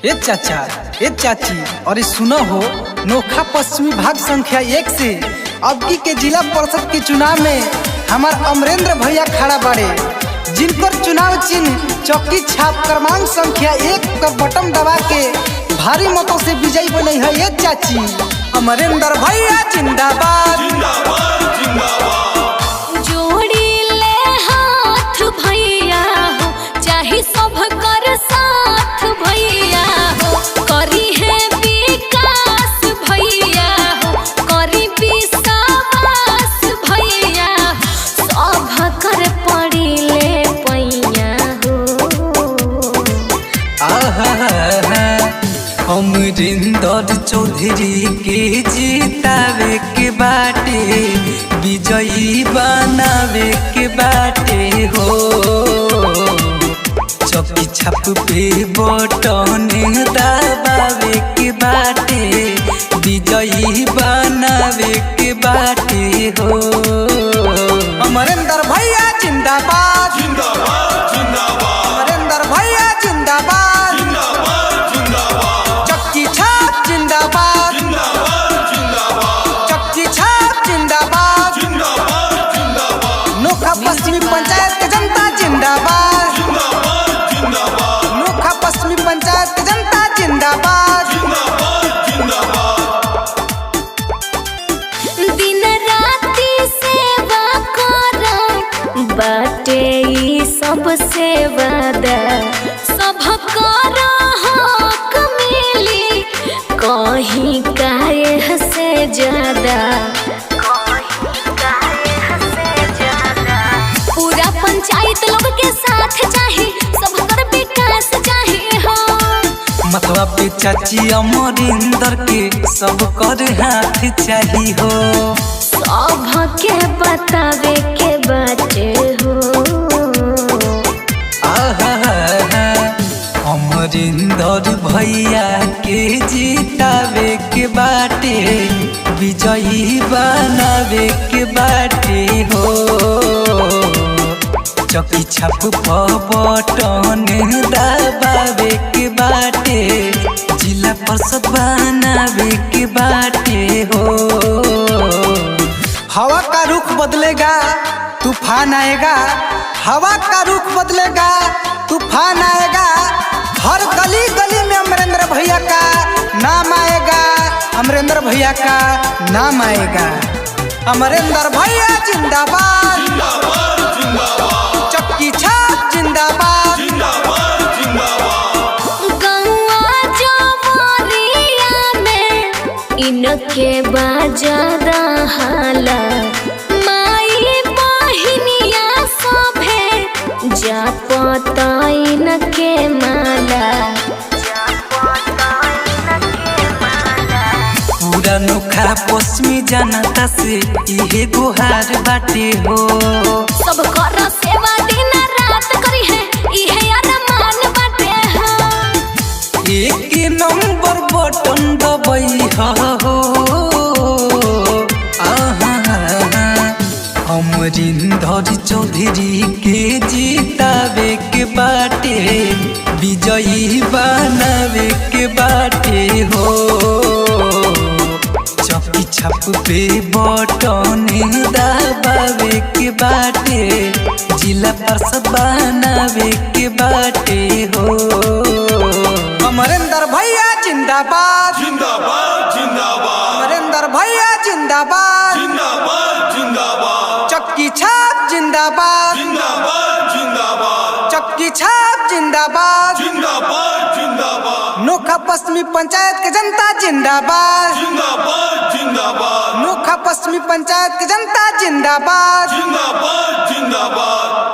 ए चाचा, ए चाची, और सुनो हो, नोखा पश्चिमी भाग संख्या 1 से अब के जिला परिषद के चुनाव में हमार अमरेंद्र भैया खड़ा बाड़े, जिनकर चुनाव चिन्ह चौकी छाप क्रमांक संख्या 1 पर बटन दबा के भारी मतों से विजयी बने है। ये चाची, अमरेंद्र भैया जिंदाबाद, जिंदाबाद, जिंदाबाद। जोड़ी ले हाथ भैया हो, चाहे सब कर साथ भैया हो, करी है विकास भैया हो, करी विश्वास भैया हो, सब कर पड़ी ले पैया हो। अमरेंद्र चौधरी के जितावे के बाटे, विजयी बनावे के बाटे हो। चौकी छाप पे बटन दबावे के बाटे, विजयी बनावे के बाटे हो। अमरेंद्र भैया जिंदाबाद, जिंदाबाद, जिंदाबाद। अमरेंद्र भैया जिंदाबाद, जिंदाबाद, जिंदाबाद। चक्की छाप जिंदाबाद, जिंदाबाद, जिंदाबाद। चक्की छाप जिंदाबाद, जिंदाबाद, जिंदाबाद। नोखा पश्चिमी पंचायत के जनता जिंदाबाद, जिंदाबाद, जिंदाबाद। नोखा पश्चिमी पंचायत के जनता जिंदाबाद, जिंदाबाद, जिंदाबाद। दिन राति सेवा कर बाटे सब सेवा दा, सब कर हक मिली कहीं काहे से ज्यादा, पूरा पंचायत लोग के साथ चाहे, सब कर विकास चाहे हो। मतवा पे चाची अमरेंद्र के सब कर हाथ चाही हो। सब के बतावे के बाटे हो। अमरेंद्र भैया के जितावे के बाटे, विजयी बनावे के बाटे हो। चौकी छाप पर बटन दबावे के बाटे, जिला परिषद बनावे के बाटे हो। हवा का रुख बदलेगा, तूफान आएगा। हवा का रुख बदलेगा, तूफान आएगा। हर गली गली में अमरेंद्र भैया का नाम आएगा, अमरेंद्र भैया का नाम आएगा। अमरेंद्र भैया जिंदाबाद, जिंदाबाद, जिंदाबाद। चक्की छाप जिंदाबाद, जिंदाबाद, जिंदाबाद। गौआ जवारिया में इनके बाजादा हाला, माई बहिनिया सभे जा पता इनके माला। पूरा नोखा पश्चिमी जनता से इहे गुहार बाटे हो। सब कर सेवा दिन रात करी है, इहे अरमान बाटे हो। एक नंबर बटन दबई हो। अमरेंद्र चौधरी के जितावे के बाटे, विजयी बनावे के बाटे हो। चौकी छाप पे बटन दबावे के बाटे, जिला परिषद बनावे के बाटे हो। अमरेंद्र भैया जिंदाबाद, जिंदाबाद, जिंदाबाद। अमरेंद्र भैया जिंदाबाद, जिंदाबाद, जिंदाबाद। चक्की छाप जिंदाबाद, जिंदाबाद, जिंदाबाद। चक्की छाप जिंदाबाद, जिंदाबाद, जिंदाबाद। नोखा पश्चिमी पंचायत के जनता जिंदाबाद, जिंदाबाद, जिंदाबाद। नोखा पश्चिमी पंचायत के जनता जिंदाबाद, जिंदाबाद, जिंदाबाद।